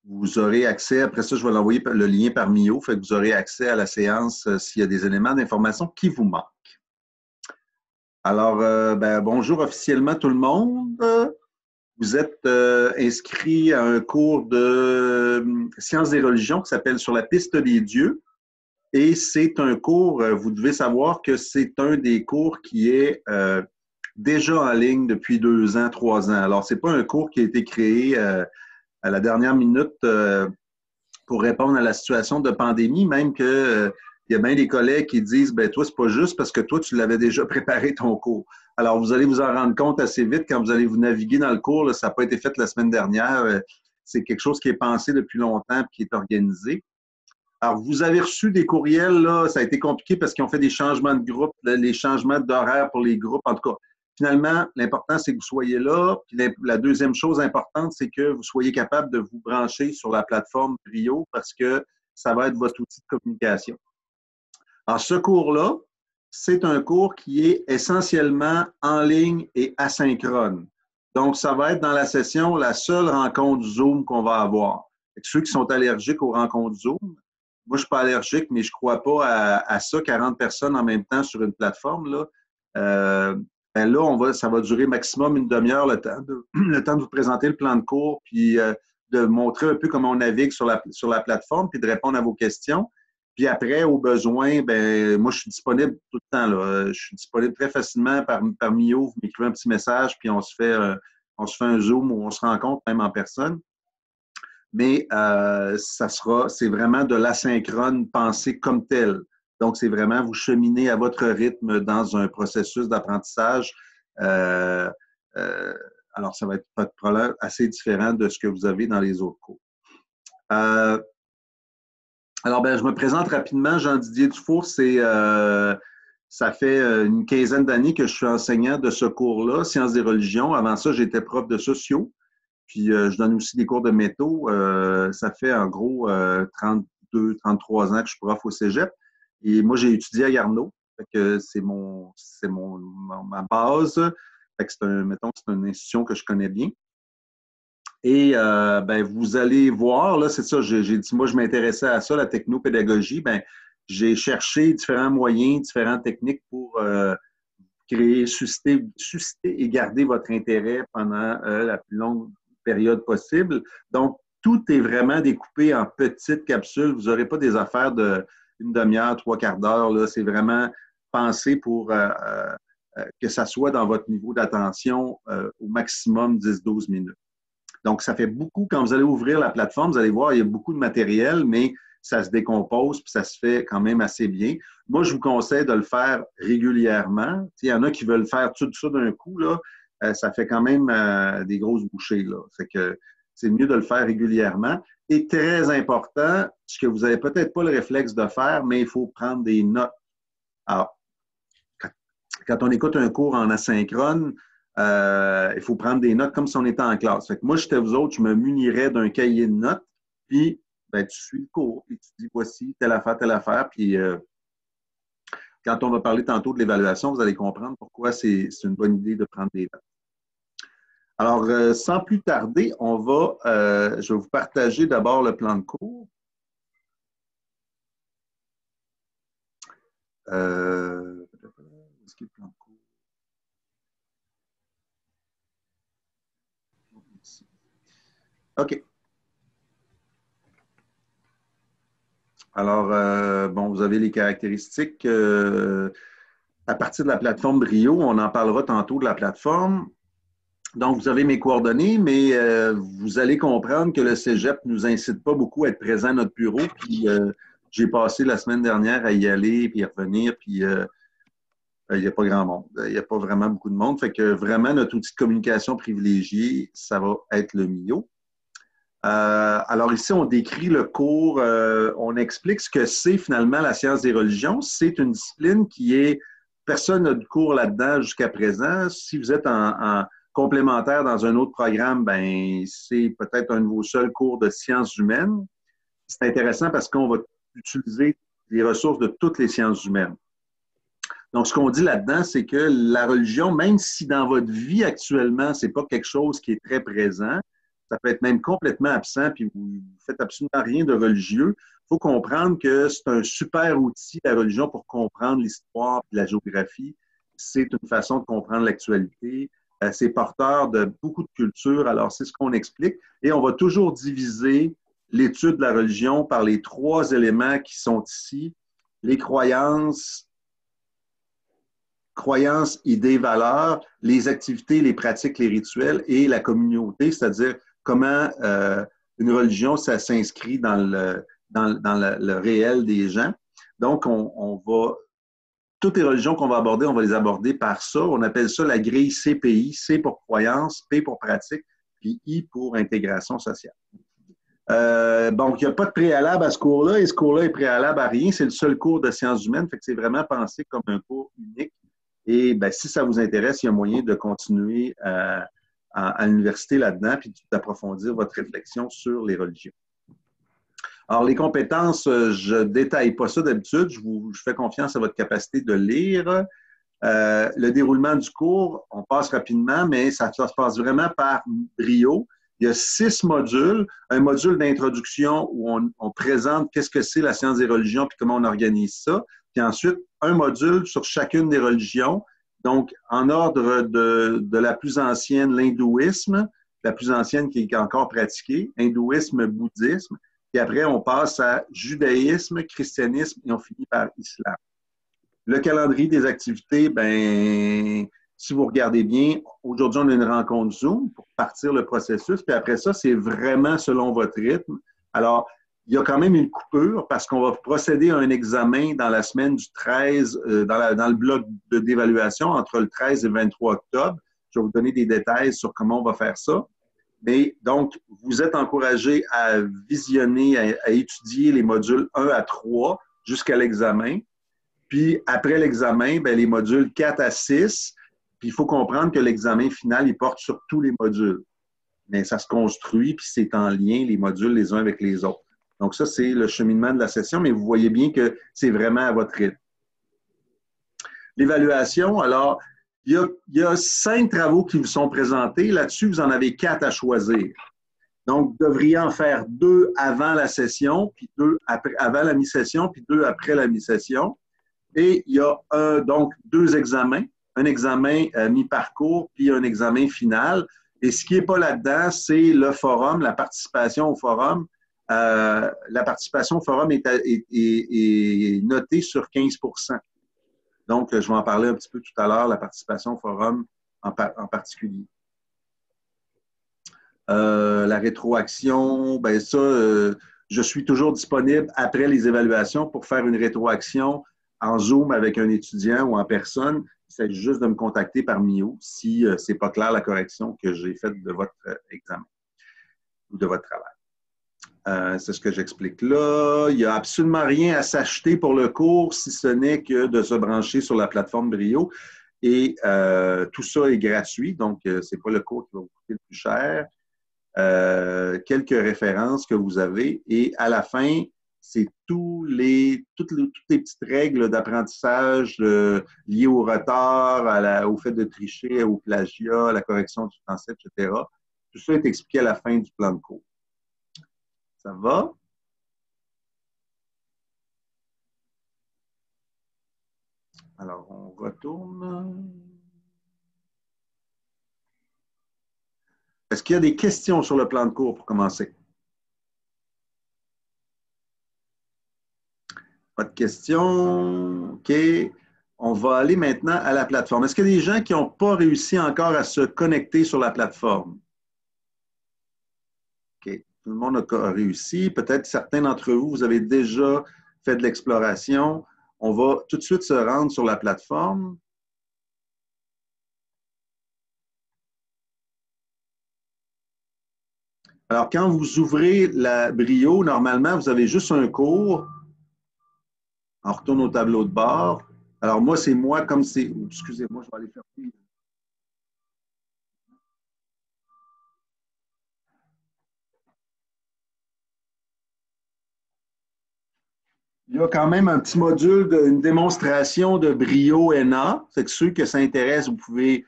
Vous aurez accès, après ça, je vais l'envoyer le lien par Mio, fait que vous aurez accès à la séance s'il y a des éléments d'information qui vous manquent. Alors, bonjour officiellement tout le monde. Vous êtes inscrit à un cours de sciences des religions qui s'appelle Sur la piste des dieux. Et c'est un cours, vous devez savoir que c'est un des cours qui est déjà en ligne depuis 2 ans, 3 ans. Alors, ce n'est pas un cours qui a été créé à la dernière minute pour répondre à la situation de pandémie, même que il y a bien des collègues qui disent, ben toi, c'est pas juste parce que toi, tu l'avais déjà préparé ton cours. Alors, vous allez vous en rendre compte assez vite quand vous allez vous naviguer dans le cours. Là, ça n'a pas été fait la semaine dernière. C'est quelque chose qui est pensé depuis longtemps et qui est organisé. Alors, vous avez reçu des courriels, là, ça a été compliqué parce qu'ils ont fait des changements de groupe, les changements d'horaire pour les groupes. En tout cas, finalement, l'important, c'est que vous soyez là. Puis la deuxième chose importante, c'est que vous soyez capable de vous brancher sur la plateforme Brio parce que ça va être votre outil de communication. Alors, ce cours-là, c'est un cours qui est essentiellement en ligne et asynchrone. Donc, ça va être dans la session la seule rencontre Zoom qu'on va avoir. Et ceux qui sont allergiques aux rencontres Zoom, moi, je ne suis pas allergique, mais je ne crois pas à ça, 40 personnes en même temps sur une plateforme. Là, ça va durer maximum une demi-heure le temps de vous présenter le plan de cours, puis de montrer un peu comment on navigue sur la plateforme, puis de répondre à vos questions. Puis après, au besoin, moi, je suis disponible tout le temps. Là. Je suis disponible très facilement par Mio. Vous m'écrivez un petit message, puis on se fait un Zoom où on se rencontre même en personne. Mais c'est vraiment de l'asynchrone pensé comme tel. Donc, c'est vraiment vous cheminez à votre rythme dans un processus d'apprentissage. Alors, ça va être pas de problème assez différent de ce que vous avez dans les autres cours. Alors, je me présente rapidement. Jean-Didier Dufour, ça fait une quinzaine d'années que je suis enseignant de ce cours-là, Sciences des religions. Avant ça, j'étais prof de sociaux. Puis, je donne aussi des cours de métaux. Ça fait en gros 32, 33 ans que je suis prof au cégep. Et moi, j'ai étudié à Garneau. Fait que c'est ma base. Fait que c'est une institution que je connais bien. Et vous allez voir, là, c'est ça, j'ai dit, moi, je m'intéressais à ça, la technopédagogie. J'ai cherché différents moyens, différentes techniques pour susciter et garder votre intérêt pendant la plus longue période possible. Donc, tout est vraiment découpé en petites capsules. Vous n'aurez pas des affaires d'une demi-heure, 3/4 d'heure. Là. C'est vraiment pensé pour que ça soit dans votre niveau d'attention au maximum 10-12 minutes. Donc, ça fait beaucoup. Quand vous allez ouvrir la plateforme, vous allez voir, il y a beaucoup de matériel, mais ça se décompose puis ça se fait quand même assez bien. Moi, je vous conseille de le faire régulièrement. Il y en a qui veulent faire tout ça d'un coup, là. Ça fait quand même des grosses bouchées, là. Fait que c'est mieux de le faire régulièrement. Et très important, ce que vous n'avez peut-être pas le réflexe de faire, mais il faut prendre des notes. Alors, quand on écoute un cours en asynchrone, il faut prendre des notes comme si on était en classe. Fait que moi, j'étais vous autres, je me munirais d'un cahier de notes, puis tu suis le cours, puis tu dis voici telle affaire, puis quand on va parler tantôt de l'évaluation, vous allez comprendre pourquoi c'est une bonne idée de prendre des notes. Alors, sans plus tarder, je vais vous partager d'abord le plan de cours. Est-ce qu'il y a le plan de cours? OK. Alors, vous avez les caractéristiques. À partir de la plateforme Brio, on en parlera tantôt de la plateforme. Donc, vous avez mes coordonnées, mais vous allez comprendre que le cégep ne nous incite pas beaucoup à être présent à notre bureau. Puis, j'ai passé la semaine dernière à y aller, puis à revenir, puis il n'y a pas grand monde. Il n'y a pas vraiment beaucoup de monde. Fait que vraiment, notre outil de communication privilégié, ça va être le Mio. Alors ici, on décrit le cours, on explique ce que c'est finalement la science des religions. C'est une discipline qui est, personne n'a de cours là-dedans jusqu'à présent. Si vous êtes en complémentaire dans un autre programme, c'est peut-être un de vos seuls cours de sciences humaines. C'est intéressant parce qu'on va utiliser les ressources de toutes les sciences humaines. Donc, ce qu'on dit là-dedans, c'est que la religion, même si dans votre vie actuellement, ce n'est pas quelque chose qui est très présent, Ça peut être même complètement absent, puis vous ne faites absolument rien de religieux. Il faut comprendre que c'est un super outil, la religion, pour comprendre l'histoire et la géographie. C'est une façon de comprendre l'actualité. C'est porteur de beaucoup de cultures. Alors, c'est ce qu'on explique. Et on va toujours diviser l'étude de la religion par les trois éléments qui sont ici. Les croyances, idées, valeurs, les activités, les pratiques, les rituels et la communauté, c'est-à-dire comment une religion, ça s'inscrit dans le réel des gens. Donc, on va, toutes les religions qu'on va aborder, on va les aborder par ça. On appelle ça la grille CPI. C pour croyance, P pour pratique, puis I pour intégration sociale. Donc, il n'y a pas de préalable à ce cours-là, et ce cours-là est préalable à rien. C'est le seul cours de sciences humaines, fait que c'est vraiment pensé comme un cours unique. Et ben, si ça vous intéresse, il y a moyen de continuer à l'université là-dedans, puis d'approfondir votre réflexion sur les religions. Alors, les compétences, je ne détaille pas ça d'habitude. Je fais confiance à votre capacité de lire. Le déroulement du cours, on passe rapidement, mais ça se passe vraiment par brio. Il y a 6 modules. Un module d'introduction où on présente qu'est-ce que c'est la science des religions puis comment on organise ça. Puis ensuite, un module sur chacune des religions. Donc, en ordre de la plus ancienne, l'hindouisme, la plus ancienne qui est encore pratiquée, hindouisme, bouddhisme. Puis après, on passe à judaïsme, christianisme et on finit par islam. Le calendrier des activités, ben, si vous regardez bien, aujourd'hui, on a une rencontre Zoom pour partir le processus. Puis après ça, c'est vraiment selon votre rythme. Alors, il y a quand même une coupure parce qu'on va procéder à un examen dans la semaine du 13, dans le bloc d'évaluation entre le 13 et le 23 octobre. Je vais vous donner des détails sur comment on va faire ça. Mais donc, vous êtes encouragé à visionner, à étudier les modules 1 à 3 jusqu'à l'examen. Puis, après l'examen, bien, les modules 4 à 6. Puis, il faut comprendre que l'examen final, il porte sur tous les modules. Mais ça se construit, puis c'est en lien, les modules, les uns avec les autres. Donc, ça, c'est le cheminement de la session, mais vous voyez bien que c'est vraiment à votre rythme. L'évaluation, alors, il y a 5 travaux qui vous sont présentés. Là-dessus, vous en avez 4 à choisir. Donc, vous devriez en faire 2 avant la session, puis 2 avant la mi-session, puis 2 après la mi-session. Et il y a donc 2 examens, un examen mi-parcours, puis un examen final. Et ce qui n'est pas là-dedans, c'est le forum, la participation au forum. La participation au forum est notée sur 15 %. Donc, je vais en parler un petit peu tout à l'heure, la participation au forum en particulier. La rétroaction, bien ça, je suis toujours disponible après les évaluations pour faire une rétroaction en Zoom avec un étudiant ou en personne. Il s'agit juste de me contacter par Mio si ce n'est pas clair la correction que j'ai faite de votre examen ou de votre travail. C'est ce que j'explique là. Il n'y a absolument rien à s'acheter pour le cours si ce n'est que de se brancher sur la plateforme Brio. Et tout ça est gratuit, donc ce n'est pas le cours qui va vous coûter le plus cher. Quelques références que vous avez. Et à la fin, c'est toutes les petites règles d'apprentissage liées au retard, au fait de tricher, au plagiat, à la correction du français, etc. Tout ça est expliqué à la fin du plan de cours. Ça va? Alors, on retourne. Est-ce qu'il y a des questions sur le plan de cours pour commencer? Pas de questions. OK. On va aller maintenant à la plateforme. Est-ce qu'il y a des gens qui n'ont pas réussi encore à se connecter sur la plateforme? OK. Tout le monde a réussi. Peut-être certains d'entre vous, vous avez déjà fait de l'exploration. On va tout de suite se rendre sur la plateforme. Alors, quand vous ouvrez la Brio, normalement, vous avez juste un cours. On retourne au tableau de bord. Alors, moi, c'est moi comme c'est... Excusez-moi, je vais aller faire... Il y a quand même un petit module, une démonstration de Brio NA. C'est que ceux que ça intéresse, vous devez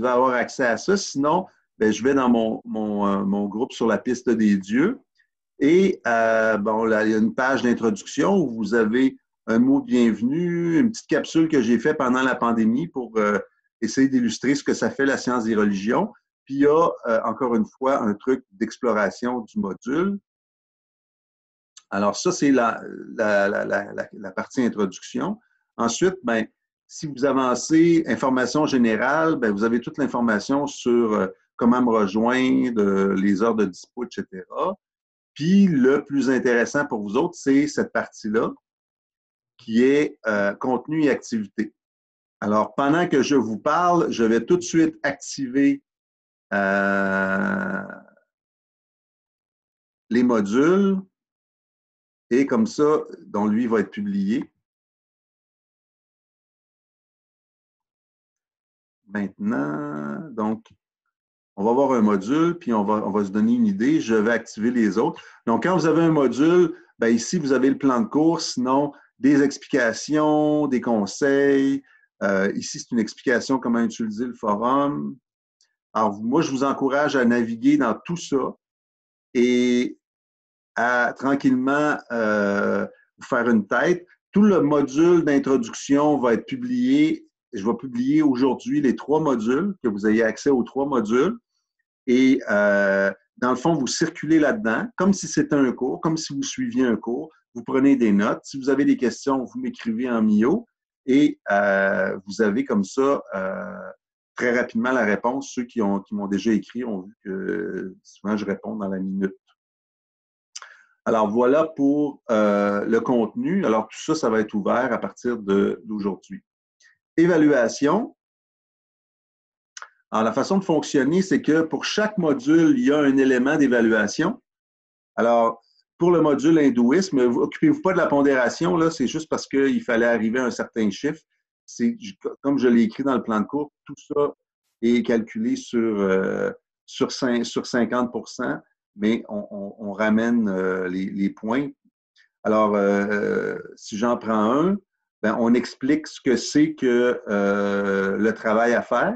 avoir accès à ça. Sinon, ben, je vais dans mon groupe sur la piste des dieux. Et bon, là, il y a une page d'introduction où vous avez un mot de bienvenue, une petite capsule que j'ai faite pendant la pandémie pour essayer d'illustrer ce que ça fait la science des religions. Puis il y a encore une fois un truc d'exploration du module. Alors ça, c'est la partie introduction. Ensuite, ben, si vous avancez information générale, ben, vous avez toute l'information sur comment me rejoindre, les heures de dispo, etc. Puis le plus intéressant pour vous autres, c'est cette partie-là qui est contenu et activité. Alors, pendant que je vous parle, je vais tout de suite activer les modules et comme ça, dont lui va être publié. Maintenant, donc, on va avoir un module, puis on va se donner une idée. Je vais activer les autres. Donc, quand vous avez un module, bien ici, vous avez le plan de cours, sinon des explications, des conseils. Ici, c'est une explication comment utiliser le forum. Alors, moi, je vous encourage à naviguer dans tout ça et à tranquillement vous faire une tête. Tout le module d'introduction va être publié. Je vais publier aujourd'hui les 3 modules, que vous ayez accès aux 3 modules. Et dans le fond, vous circulez là-dedans, comme si c'était un cours, comme si vous suiviez un cours. Vous prenez des notes. Si vous avez des questions, vous m'écrivez en Mio et vous avez comme ça très rapidement la réponse. Ceux qui m'ont déjà écrit ont vu que souvent je réponds dans la minute. Alors voilà pour le contenu. Alors tout ça, ça va être ouvert à partir d'aujourd'hui. Évaluation. Alors, la façon de fonctionner, c'est que pour chaque module, il y a un élément d'évaluation. Alors, pour le module hindouisme, occupez-vous pas de la pondération, là, c'est juste parce qu'il fallait arriver à un certain chiffre. Comme je l'ai écrit dans le plan de cours, tout ça est calculé sur 50%, mais on ramène les points. Alors, si j'en prends un, ben, on explique ce que c'est que le travail à faire.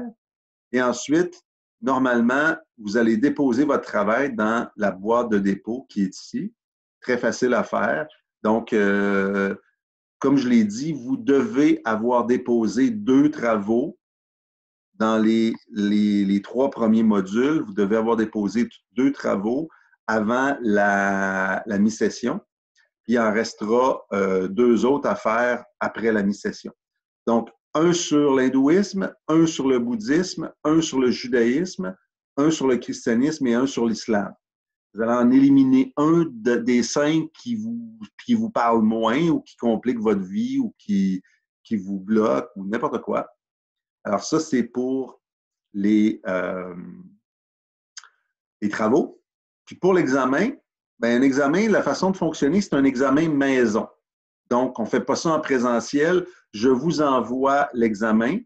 Et ensuite, normalement, vous allez déposer votre travail dans la boîte de dépôt qui est ici. Très facile à faire. Donc, comme je l'ai dit, vous devez avoir déposé 2 travaux dans les 3 premiers modules. Vous devez avoir déposé 2 travaux avant la mi-session. Puis il en restera 2 autres à faire après la mi-session. Donc, un sur l'hindouisme, un sur le bouddhisme, un sur le judaïsme, un sur le christianisme et un sur l'islam. Vous allez en éliminer un des 5 qui vous parle moins ou qui complique votre vie ou qui vous bloque ou n'importe quoi. Alors ça, c'est pour les travaux. Puis pour l'examen, bien, un examen, la façon de fonctionner, c'est un examen maison. Donc, on ne fait pas ça en présentiel. Je vous envoie l'examen.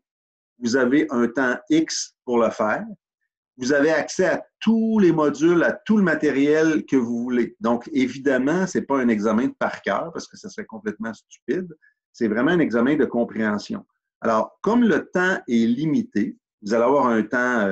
Vous avez un temps X pour le faire. Vous avez accès à tous les modules, à tout le matériel que vous voulez. Donc, évidemment, ce n'est pas un examen de par cœur parce que ça serait complètement stupide. C'est vraiment un examen de compréhension. Alors, comme le temps est limité, vous allez avoir un temps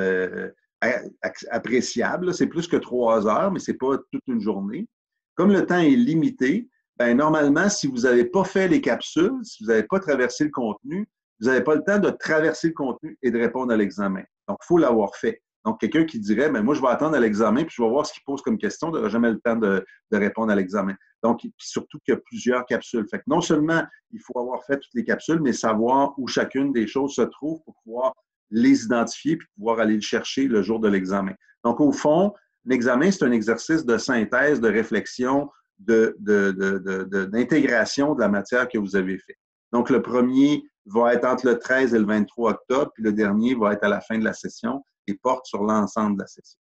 appréciable. C'est plus que 3 heures, mais ce n'est pas toute une journée. Comme le temps est limité, ben, normalement, si vous n'avez pas fait les capsules, si vous n'avez pas traversé le contenu, vous n'avez pas le temps de traverser le contenu et de répondre à l'examen. Donc, il faut l'avoir fait. Donc, quelqu'un qui dirait, mais moi, je vais attendre à l'examen, puis je vais voir ce qu'il pose comme question, n'aura jamais le temps de répondre à l'examen. Donc, surtout qu'il y a plusieurs capsules. Fait que non seulement il faut avoir fait toutes les capsules, mais savoir où chacune des choses se trouve pour pouvoir les identifier puis pouvoir aller le chercher le jour de l'examen. Donc, au fond, l'examen, c'est un exercice de synthèse, de réflexion, d'intégration de la matière que vous avez fait. Donc, le premier va être entre le 13 et le 23 octobre, puis le dernier va être à la fin de la session et porte sur l'ensemble de la session.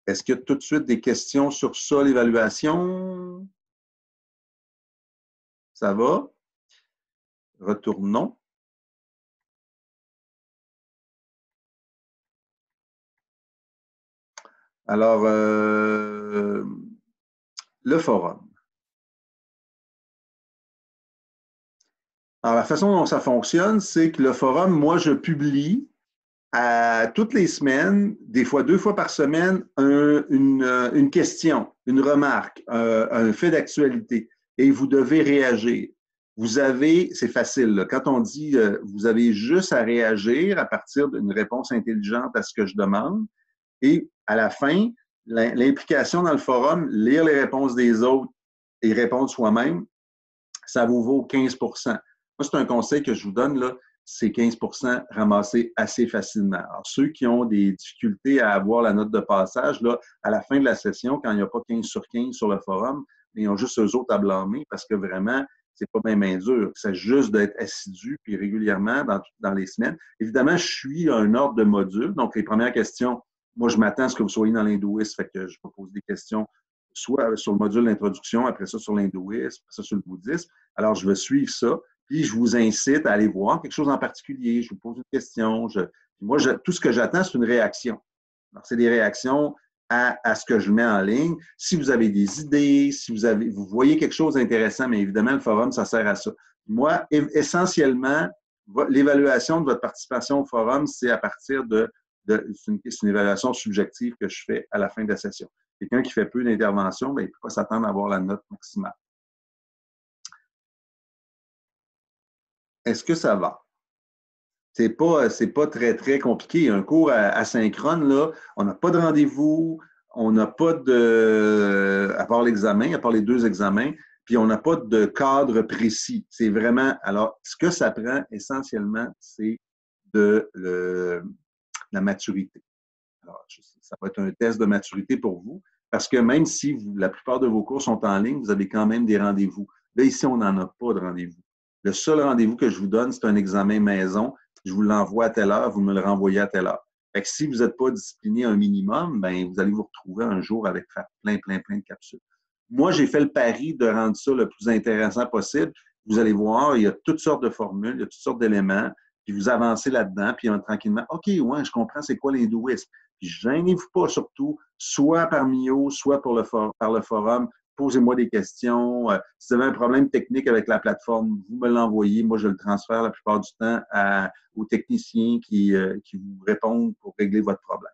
Est-ce qu'il y a tout de suite des questions sur ça, l'évaluation? Ça va? Retournons. Alors, le forum. Alors, la façon dont ça fonctionne, c'est que le forum, moi, je publie toutes les semaines, des fois 2 fois par semaine, une question, une remarque, un fait d'actualité, et vous devez réagir. Vous avez, c'est facile, là, quand on dit vous avez juste à réagir à partir d'une réponse intelligente à ce que je demande, et à la fin, l'implication dans le forum, lire les réponses des autres et répondre soi-même, ça vous vaut 15%. Moi, c'est un conseil que je vous donne, là, c'est 15% ramassés assez facilement. Alors, ceux qui ont des difficultés à avoir la note de passage, là, à la fin de la session, quand il n'y a pas 15 sur 15 sur le forum, ils ont juste eux autres à blâmer parce que vraiment, c'est pas bien dur. C'est juste d'être assidu puis régulièrement dans les semaines. Évidemment, je suis un ordre de module. Donc, les premières questions, moi, je m'attends à ce que vous soyez dans l'hindouisme, fait que je peux poser des questions soit sur le module d'introduction, après ça sur l'hindouisme, après ça sur le bouddhisme. Alors, je vais suivre ça. Puis, je vous incite à aller voir quelque chose en particulier. Je vous pose une question. Tout ce que j'attends, c'est une réaction. Alors, c'est des réactions à ce que je mets en ligne. Si vous avez des idées, si vous voyez quelque chose d'intéressant, mais évidemment, le forum, ça sert à ça. Moi, essentiellement, l'évaluation de votre participation au forum, c'est à partir c'est une évaluation subjective que je fais à la fin de la session. Quelqu'un qui fait peu d'intervention, il ne peut pas s'attendre à avoir la note maximale. Est-ce que ça va? C'est pas très, très compliqué. Un cours asynchrone, là, on n'a pas de rendez-vous, on n'a pas à part l'examen, à part les 2 examens, puis on n'a pas de cadre précis. C'est vraiment, alors, ce que ça prend essentiellement, c'est de la maturité. Alors, ça va être un test de maturité pour vous, parce que même si la plupart de vos cours sont en ligne, vous avez quand même des rendez-vous. Là, ici, on n'en a pas de rendez-vous. Le seul rendez-vous que je vous donne, c'est un examen maison. Je vous l'envoie à telle heure, vous me le renvoyez à telle heure. Fait que si vous n'êtes pas discipliné un minimum, vous allez vous retrouver un jour avec plein de capsules. Moi, j'ai fait le pari de rendre ça le plus intéressant possible. Vous allez voir, il y a toutes sortes de formules, il y a toutes sortes d'éléments, puis vous avancez là-dedans, puis tranquillement, OK, ouais, je comprends c'est quoi l'hindouisme. Puis gênez-vous pas surtout, soit par Mio, soit par le forum, posez-moi des questions. Si vous avez un problème technique avec la plateforme, vous me l'envoyez. Moi, je le transfère la plupart du temps aux techniciens qui vous répondent pour régler votre problème.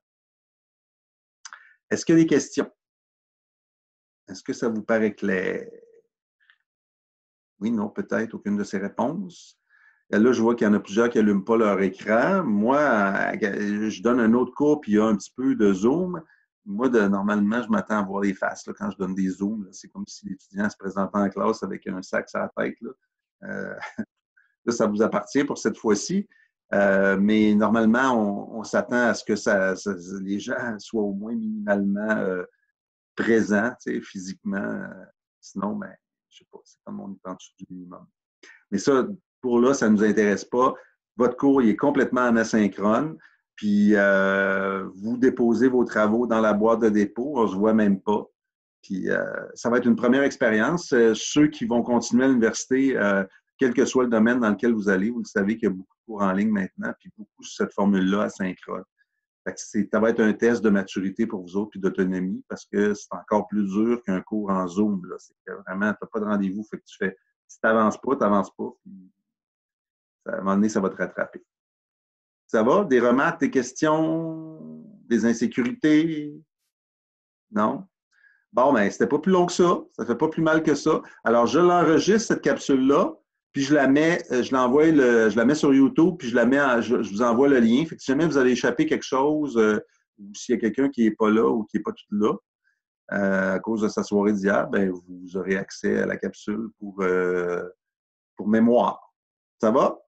Est-ce qu'il y a des questions? Est-ce que ça vous paraît clair? Oui, non, peut-être aucune de ces réponses. Là, je vois qu'il y en a plusieurs qui n'allument pas leur écran. Moi, je donne un autre cours, puis il y a un petit peu de Zoom. Moi, normalement, je m'attends à voir les faces là, quand je donne des Zooms. C'est comme si l'étudiant se présentait en classe avec un sac sur la tête. Là, là ça vous appartient pour cette fois-ci. Mais normalement, on s'attend à ce que les gens soient au moins minimalement présents physiquement. Sinon, je ne sais pas, c'est comme on est en dessous du minimum. Mais ça, pour là, ça ne nous intéresse pas. Votre cours, il est complètement en asynchrone. Puis, vous déposez vos travaux dans la boîte de dépôt. On ne se voit même pas. Puis, ça va être une première expérience. Ceux qui vont continuer à l'université, quel que soit le domaine dans lequel vous allez, vous le savez qu'il y a beaucoup de cours en ligne maintenant, puis beaucoup sur cette formule-là asynchrone. Ça va être un test de maturité pour vous autres, puis d'autonomie, parce que c'est encore plus dur qu'un cours en Zoom. C'est que vraiment, tu n'as pas de rendez-vous, fait que si tu n'avances pas, tu n'avances pas, puis à un moment donné, ça va te rattraper. Ça va? Des remarques, des questions, des insécurités? Non? Bon, c'était pas plus long que ça. Ça fait pas plus mal que ça. Alors, je l'enregistre, cette capsule-là, puis je la mets sur YouTube, puis je vous envoie le lien. Fait que si jamais vous avez échappé quelque chose, ou s'il y a quelqu'un qui n'est pas là ou qui n'est pas tout là, à cause de sa soirée d'hier, vous aurez accès à la capsule pour mémoire. Ça va?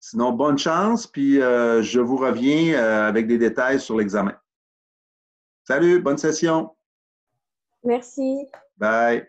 Sinon, bonne chance, puis je vous reviens avec des détails sur l'examen. Salut, bonne session. Merci. Bye.